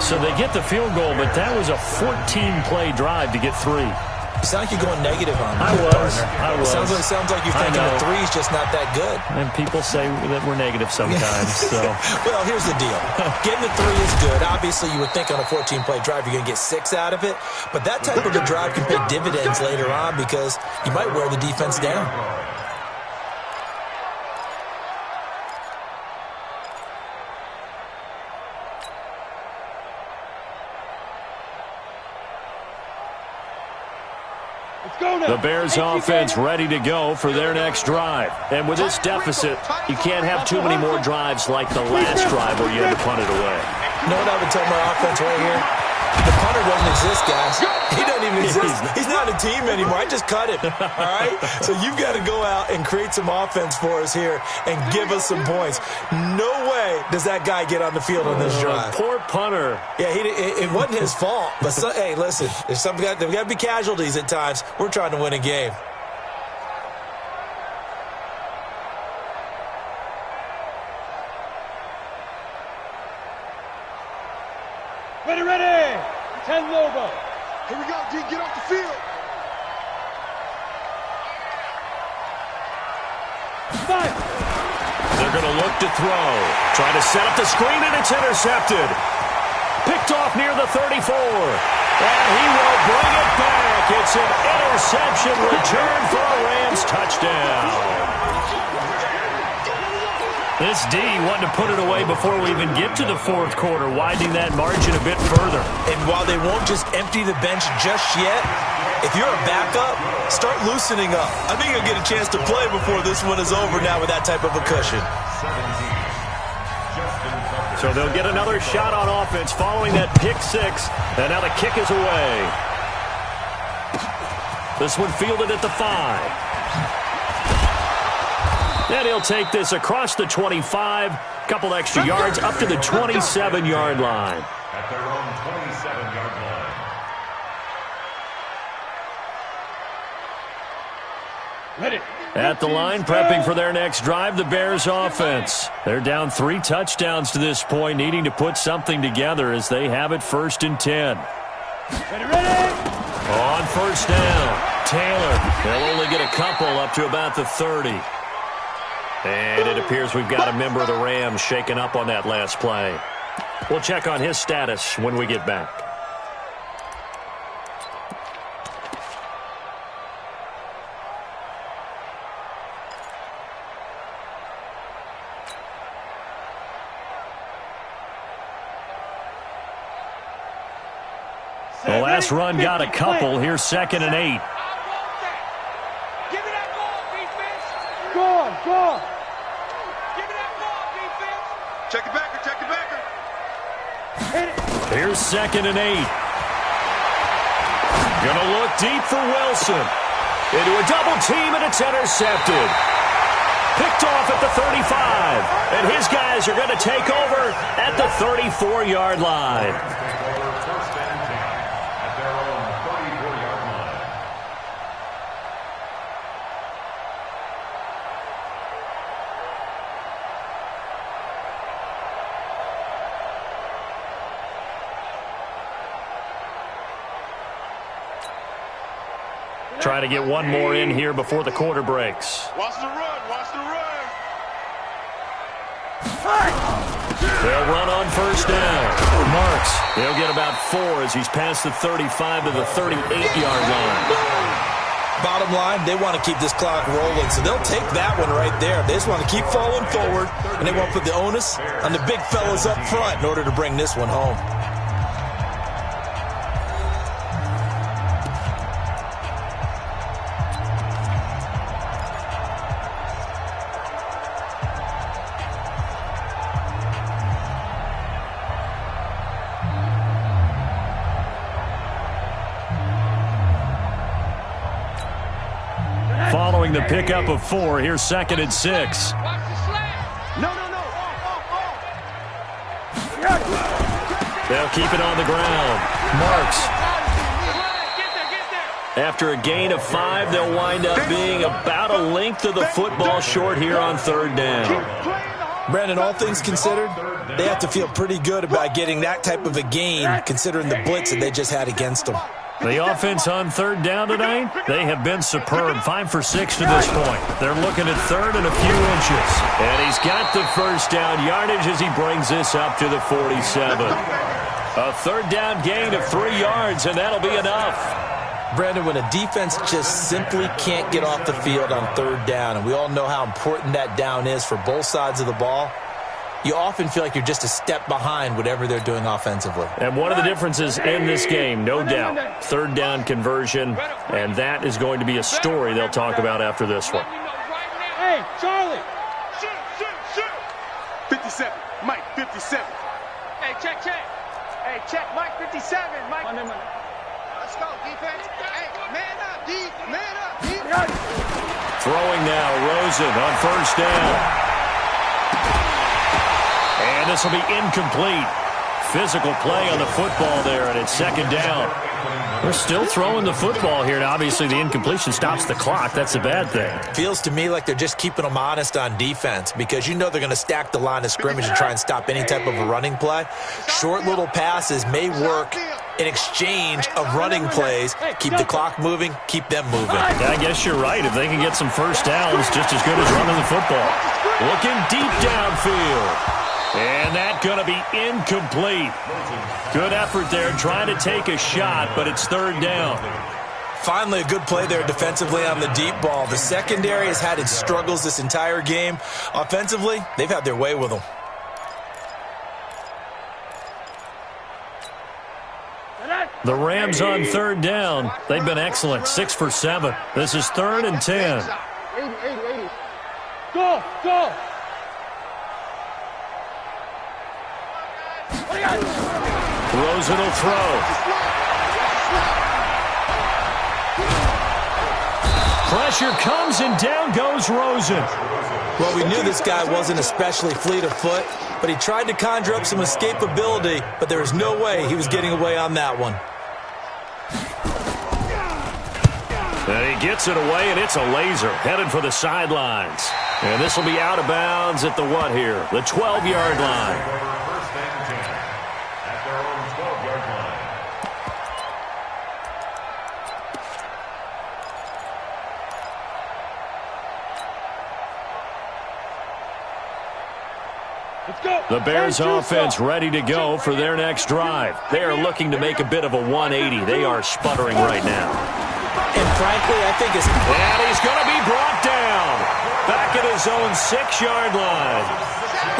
So they get the field goal, but that was a 14-play drive to get 3. You sound like you're going negative on me. I was. Sounds like you're thinking the 3's just not that good. And people say that we're negative sometimes. So. Well, here's the deal. Getting the 3 is good. Obviously, you would think on a 14-play drive you're going to get 6 out of it. But that type of a drive can pay dividends later on because you might wear the defense down. The Bears offense ready to go for their next drive. And with this deficit, you can't have too many more drives like the last drive where you had to punt it away. You know what I would tell my offense right here? The punter doesn't exist, guys. He doesn't even exist. He's not a team anymore. I just cut him, all right? So you've got to go out and create some offense for us here and give us some points. No way does that guy get on the field on this drive. Poor punter. Yeah, it wasn't his fault. But, hey, listen, there's got to be casualties at times. We're trying to win a game. Ready. 10 Lobo. Here we go, D. Get off the field. 5. They're going to look to throw. Try to set up the screen, and it's intercepted. Picked off near the 34. And he will bring it back. It's an interception return for a Rams touchdown. This D wanted to put it away before we even get to the 4th quarter, widening that margin a bit further. And while they won't just empty the bench just yet, if you're a backup, start loosening up. I think you'll get a chance to play before this one is over now with that type of a cushion. So they'll get another shot on offense following that pick 6, and now the kick is away. This one fielded at the 5. And he'll take this across the 25, couple extra yards up to the 27-yard line. At their own 27-yard line. At the line, prepping for their next drive, the Bears offense. They're down 3 touchdowns to this point, needing to put something together as they have it 1st and 10. On 1st down, Taylor. They'll only get a couple up to about the 30. And it appears we've got a member of the Rams shaken up on that last play. We'll check on his status when we get back. The last run got a couple. Here's 2nd and 8. Give me that ball, defense. Go. Give me that ball, defense. Check it backer. Here's 2nd and 8. Gonna look deep for Wilson. Into a double team, and it's intercepted. Picked off at the 35. And his guys are gonna take over at the 34-yard line. Trying to get one more in here before the quarter breaks. Watch the run. They'll run on 1st down. Marks. He'll get about 4 as he's past the 35 to the 38-yard line. Bottom line, they want to keep this clock rolling, so they'll take that one right there. They just want to keep falling forward, and they won't put the onus on the big fellas up front in order to bring this one home. Following the pickup of 4, here's 2nd and 6. Watch the slant. No. They'll keep it on the ground. Marks. Get there. After a gain of 5, they'll wind up being about a length of the football short here on 3rd down. Brandon, all things considered, they have to feel pretty good about getting that type of a gain considering the blitz that they just had against them. The offense on 3rd down tonight, they have been superb. 5 for 6 to this point. They're looking at 3rd and a few inches. And he's got the 1st down yardage as he brings this up to the 47. A 3rd down gain of 3 yards, and that'll be enough. Brandon, when a defense just simply can't get off the field on 3rd down, and we all know how important that down is for both sides of the ball, you often feel like you're just a step behind whatever they're doing offensively. And one of the differences in this game, no doubt, 3rd down conversion, and that is going to be a story they'll talk about after this one. Hey, Charlie. Shoot. 57. Mike, 57. Hey, check. Hey, check. Mike, 57. Mike. Let's go, defense. Hey, man up, defense. Throwing now, Rosen on 1st down. And this will be incomplete. Physical play on the football there, and it's 2nd down. They're still throwing the football here, and obviously the incompletion stops the clock. That's a bad thing. Feels to me like they're just keeping them honest on defense because you know they're going to stack the line of scrimmage and try and stop any type of a running play. Short little passes may work in exchange of running plays. Keep the clock moving, keep them moving. Yeah, I guess you're right. If they can get some 1st downs, just as good as running the football. Looking deep downfield. And that's going to be incomplete. Good effort there trying to take a shot, but it's 3rd down. Finally, a good play there defensively on the deep ball. The secondary has had its struggles this entire game. Offensively, they've had their way with them. The Rams on 3rd down. They've been excellent. 6 for 7. This is 3rd and 10. 80. Go. Rosen will throw. Pressure comes and down goes Rosen. Well, we knew this guy wasn't especially fleet of foot, but he tried to conjure up some escapability, but there was no way he was getting away on that one. And he gets it away, and it's a laser headed for the sidelines. And this will be out of bounds at the what here? The 12-yard line. First and 10 at their own 12-yard line. The Bears offense ready to go for their next drive. They are looking to make a bit of a 180. They are sputtering right now. And frankly, I think it's... And he's going to be brought down. Back at his own 6-yard line.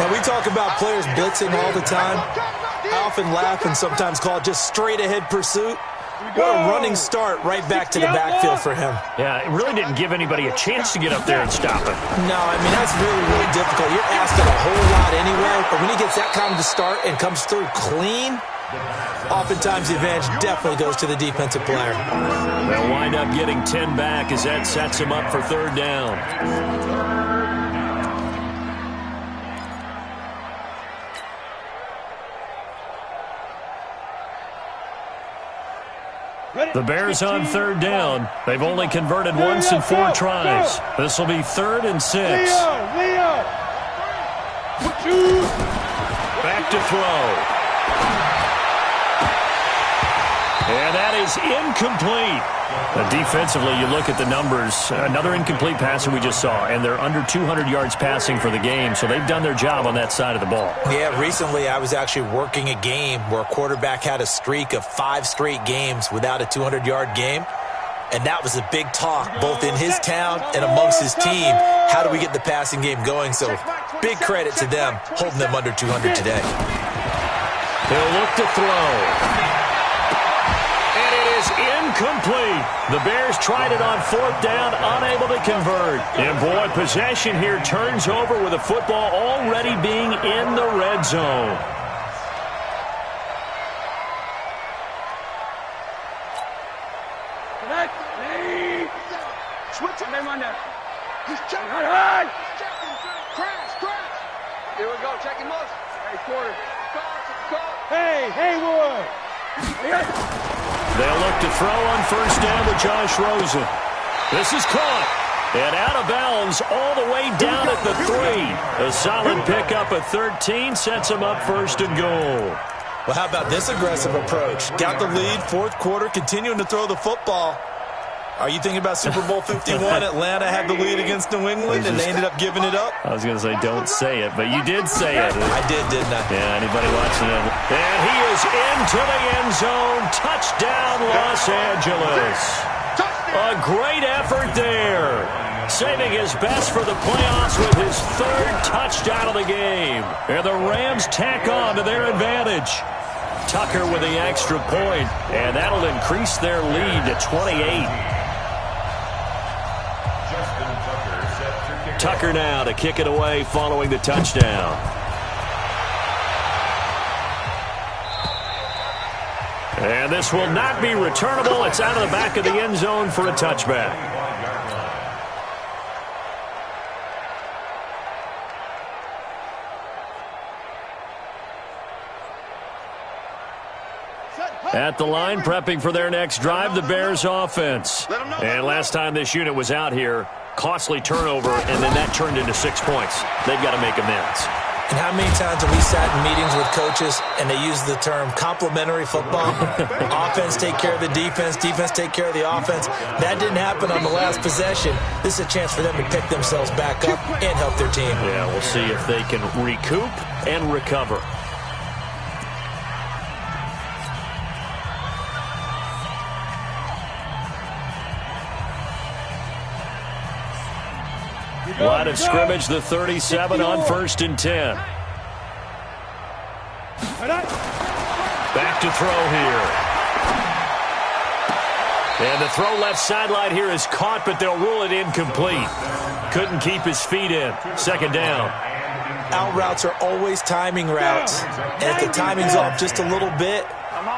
And we talk about players blitzing all the time. I often laugh and sometimes call it just straight-ahead pursuit. What a running start right back to the backfield for him. Yeah, it really didn't give anybody a chance to get up there and stop it. No, I mean, that's really, really difficult. You're asking a whole lot anyway, but when he gets that kind of start and comes through clean, oftentimes the advantage definitely goes to the defensive player. They'll wind up getting 10 back as that sets him up for third down. The Bears on third down. They've only converted once in 4 tries. This will be 3rd and 6. Back to throw. And that is incomplete. Defensively, you look at the numbers. Another incomplete passer we just saw, and they're under 200 yards passing for the game, so they've done their job on that side of the ball. Yeah, recently I was actually working a game where a quarterback had a streak of 5 straight games without a 200-yard game, and that was a big talk both in his town and amongst his team. How do we get the passing game going? So big credit to them holding them under 200 today. They'll look to throw. Incomplete. The Bears tried it on 4th down, unable to convert. And boy, possession here turns over with the football already being in the red zone. Switch him on there. He's checking. Crash. Here we go. Checking most. Hey, quarter. Hey, Haywood. They'll look to throw on 1st down with Josh Rosen. This is caught. And out of bounds all the way down at the 3. A solid pickup at 13 sets him up 1st and goal. Well, how about this aggressive approach? Got the lead, 4th quarter, continuing to throw the football. Are you thinking about Super Bowl 51? Atlanta had the lead against New England, and they ended up giving it up? I was going to say, don't say it, but you did say it. I did, didn't I? Yeah, anybody watching it? And he is into the end zone. Touchdown, Los Angeles. A great effort there. Saving his best for the playoffs with his 3rd touchdown of the game. And the Rams tack on to their advantage. Tucker with the extra point, and that'll increase their lead to 28. Tucker now to kick it away following the touchdown. And this will not be returnable. It's out of the back of the end zone for a touchback. At the line, prepping for their next drive, the Bears offense. And last time this unit was out here, costly turnover, and then that turned into 6 points. They've got to make amends. And how many times have we sat in meetings with coaches and they use the term complementary football? Offense take care of the defense, defense take care of the offense. That didn't happen on the last possession. This is a chance for them to pick themselves back up and help their team. Yeah, we'll see if they can recoup and recover. Line of scrimmage, the 37 on 1st and 10. Back to throw here. And the throw left sideline here is caught, but they'll rule it incomplete. Couldn't keep his feet in. 2nd down. Out routes are always timing routes. And if the timing's off just a little bit,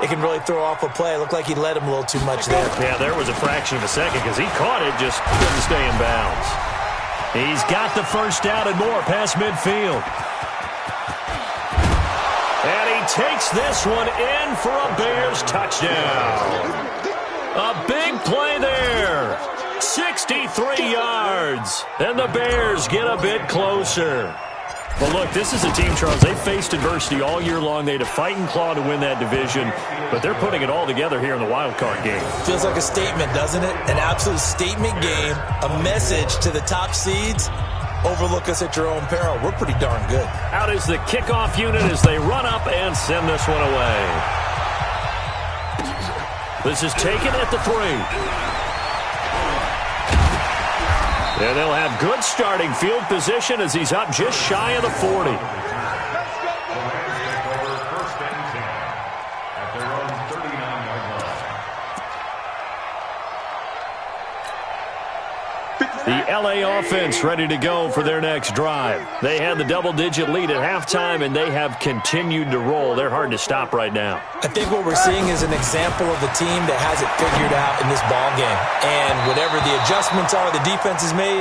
it can really throw off a play. It looked like he led him a little too much there. Yeah, there was a fraction of a second because he caught it, just couldn't stay in bounds. He's got the 1st down and more past midfield. And he takes this one in for a Bears touchdown. A big play there. 63 yards. And the Bears get a bit closer. Well, look, this is a team, Charles, they faced adversity all year long. They had to fight and claw to win that division, but they're putting it all together here in the wild card game. Feels like a statement, doesn't it? An absolute statement game, a message to the top seeds. Overlook us at your own peril. We're pretty darn good. Out is the kickoff unit as they run up and send this one away. This is taken at the 3. And they'll have good starting field position as he's up just shy of the 40. First and 10 at their own 39-yard line. The LA offense ready to go for their next drive. They had the double-digit lead at halftime, and they have continued to roll. They're hard to stop right now. I think what we're seeing is an example of the team that has it figured out in this ball game. And whatever the adjustments are the defense has made,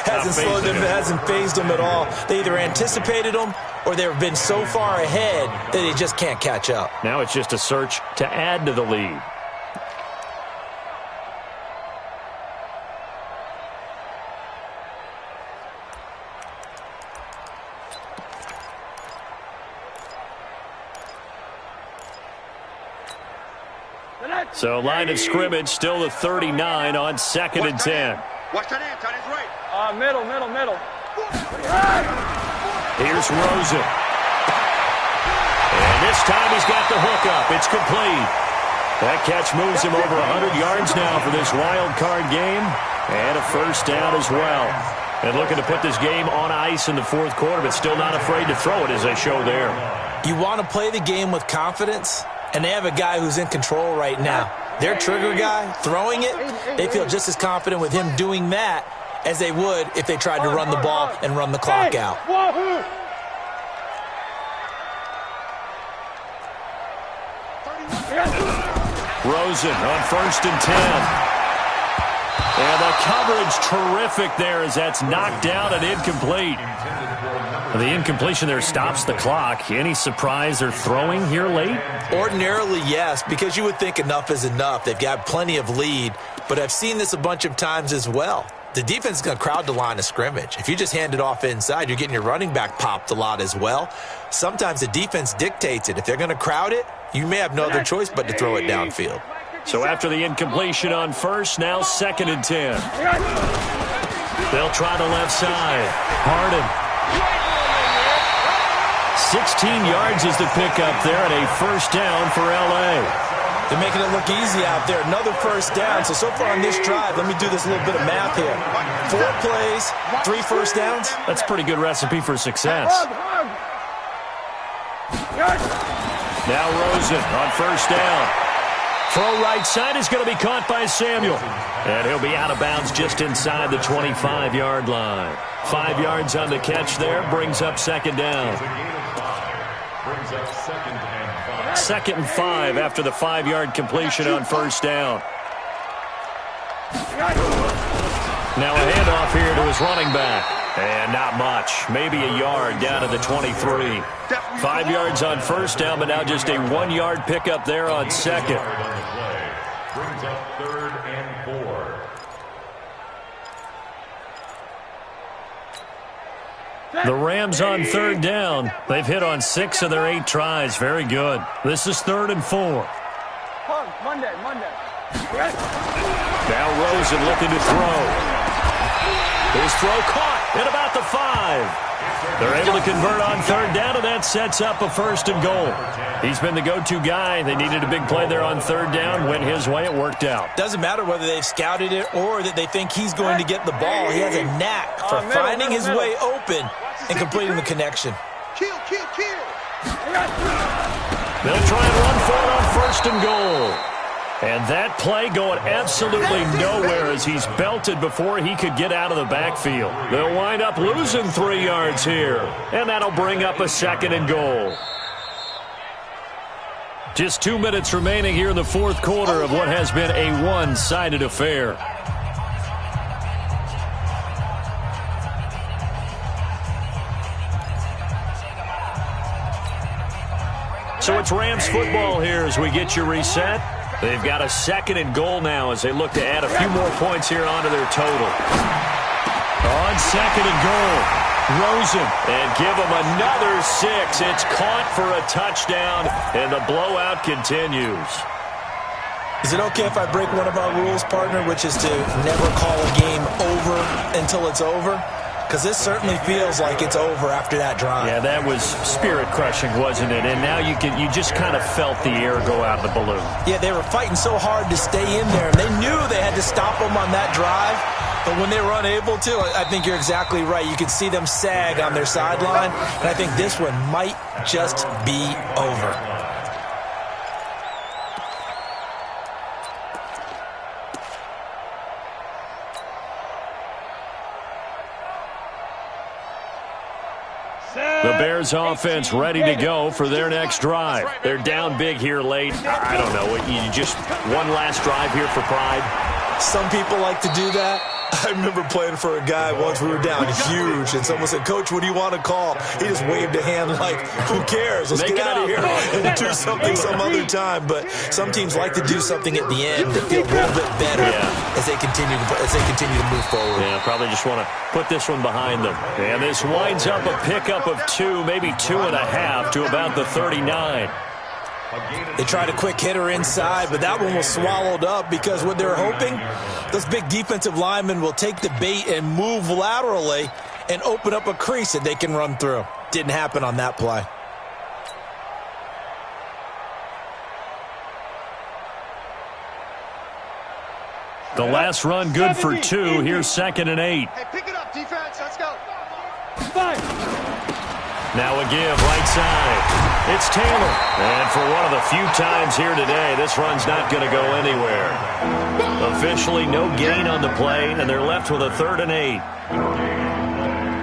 hasn't slowed them, hasn't phased them at all. They either anticipated them or they've been so far ahead that they just can't catch up. Now it's just a search to add to the lead. So line of scrimmage still the 39 on 2nd and 10. Watch that ant on his right. Middle. Here's Rosen. And this time he's got the hook up. It's complete. That catch moves him over 100 yards now for this wild card game. And a first down as well. And looking to put this game on ice in the 4th quarter, but still not afraid to throw it as they show there. You want to play the game with confidence? And they have a guy who's in control right now. Their trigger guy, throwing it, they feel just as confident with him doing that as they would if they tried to run the ball and run the clock out. Rosen on 1st and 10. And the coverage terrific there as that's knocked down and incomplete. The incompletion there stops the clock. Any surprise they're throwing here late? Ordinarily, yes, because you would think enough is enough. They've got plenty of lead, but I've seen this a bunch of times as well. The defense is going to crowd the line of scrimmage. If you just hand it off inside, you're getting your running back popped a lot as well. Sometimes the defense dictates it. If they're going to crowd it, you may have no other choice but to throw it downfield. So after the incompletion on 1st, now 2nd and 10. They'll try the left side. Harden. 16 yards is the pickup there and a first down for L.A. They're making it look easy out there. Another first down. So far on this drive, let me do this little bit of math here. 4 plays, 3 first downs. That's a pretty good recipe for success. Now Rosen on 1st down. Throw right side is going to be caught by Samuel. And he'll be out of bounds just inside the 25-yard line. 5 yards on the catch there, brings up 2nd down. Brings up 2nd and 5. 2nd and 5 after the 5-yard completion on 1st down. Now a handoff here to his running back. And not much. Maybe a yard down to the 23. 5 yards on 1st down, but now just a 1-yard pickup there on 2nd. Brings up 3rd and 4. The Rams on 3rd down. They've hit on 6 of their 8 tries. Very good. This is 3rd and 4. Monday. Now Rosen looking to throw. His throw caught at about the 5. They're able to convert on 3rd down, and that sets up a 1st and goal. He's been the go-to guy. They needed a big play there on 3rd down. Went his way. It worked out. Doesn't matter whether they've scouted it or that they think he's going to get the ball. He has a knack for finding his way open and completing the connection. Kill. They'll try and run for it on 1st and goal. And that play going absolutely nowhere as he's belted before he could get out of the backfield. They'll wind up losing 3 yards here. And that'll bring up a 2nd and goal. Just 2 minutes remaining here in the 4th quarter of what has been a one-sided affair. So it's Rams football here as we get you reset. They've got a 2nd and goal now as they look to add a few more points here onto their total. On 2nd and goal, Rosen, and give them another 6. It's caught for a touchdown, and the blowout continues. Is it okay if I break one of our rules, partner, which is to never call a game over until it's over? Because this certainly feels like it's over after that drive. Yeah, that was spirit-crushing, wasn't it? And now you just kind of felt the air go out of the balloon. Yeah, they were fighting so hard to stay in there, and they knew they had to stop them on that drive. But when they were unable to, I think you're exactly right. You could see them sag on their sideline, and I think this one might just be over. The Bears offense ready to go for their next drive. They're down big here late. I don't know. You just one last drive here for pride? Some people like to do that. I remember playing for a guy once. We were down huge, and someone said, "Coach, what do you want to call?" He just waved a hand like, "Who cares? Let's get out of here and do something some other time." But some teams like to do something at the end to feel a little bit better as they continue to move forward. Yeah, probably just want to put this one behind them. And this winds up a pickup of 2, maybe 2.5 to about the 39. They tried a quick hitter inside, but that one was swallowed up because what they're hoping, those big defensive linemen will take the bait and move laterally and open up a crease that they can run through. Didn't happen on that play. The last run good for 2. Here's 2nd and 8. Hey, pick it up, defense. Let's go. Now a give right side. It's Taylor. And for one of the few times here today, this run's not going to go anywhere. Officially no gain on the play, and they're left with a 3rd and 8.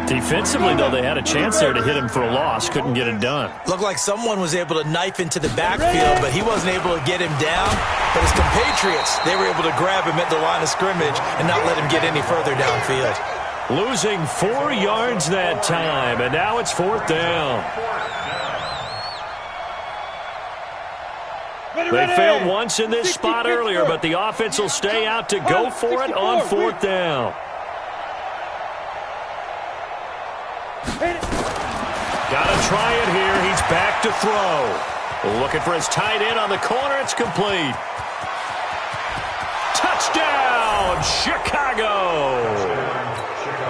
Defensively, though, they had a chance there to hit him for a loss. Couldn't get it done. Looked like someone was able to knife into the backfield, but he wasn't able to get him down. But his compatriots, they were able to grab him at the line of scrimmage and not let him get any further downfield. Losing 4 yards that time, and now it's 4th down. They failed once in this spot earlier, but the offense will stay out to go for it on 4th down. Gotta try it here. He's back to throw. Looking for his tight end on the corner. It's complete. Touchdown, Chicago.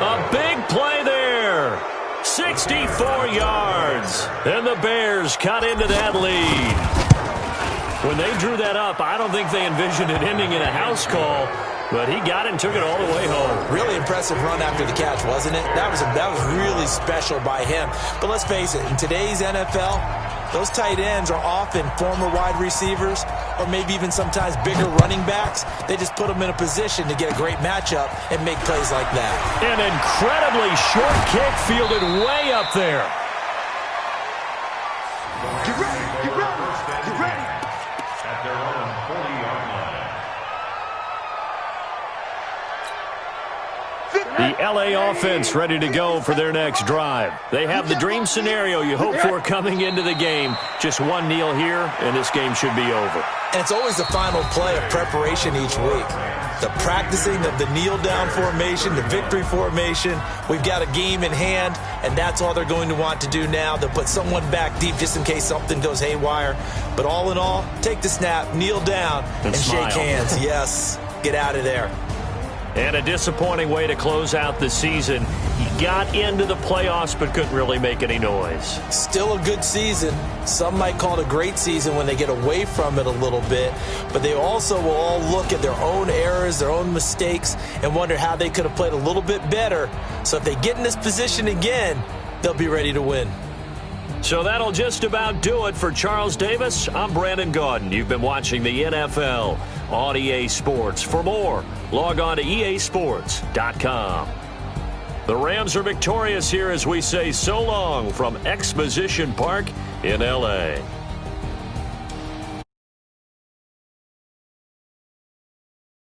A big play there. 64 yards. And the Bears cut into that lead. When they drew that up, I don't think they envisioned it ending in a house call, but he got it and took it all the way home. Really impressive run after the catch, wasn't it? That was really special by him. But let's face it, in today's NFL, those tight ends are often former wide receivers or maybe even sometimes bigger running backs. They just put them in a position to get a great matchup and make plays like that. An incredibly short kick fielded way up there. Get ready, get ready, get ready. At their own 40-yard line. The LA offense ready to go for their next drive. They have the dream scenario you hope for coming into the game. Just one kneel here, and this game should be over. And it's always the final play of preparation each week. The practicing of the kneel-down formation, the victory formation. We've got a game in hand, and that's all they're going to want to do now. They'll put someone back deep just in case something goes haywire. But all in all, take the snap, kneel down, and shake hands. Yes, get out of there. And a disappointing way to close out the season. He got into the playoffs but couldn't really make any noise. Still a good season. Some might call it a great season when they get away from it a little bit. But they also will all look at their own errors, their own mistakes, and wonder how they could have played a little bit better. So if they get in this position again, they'll be ready to win. So that'll just about do it for Charles Davis. I'm Brandon Gaudin. You've been watching the NFL on EA Sports. For more, log on to easports.com. The Rams are victorious here as we say so long from Exposition Park in L.A.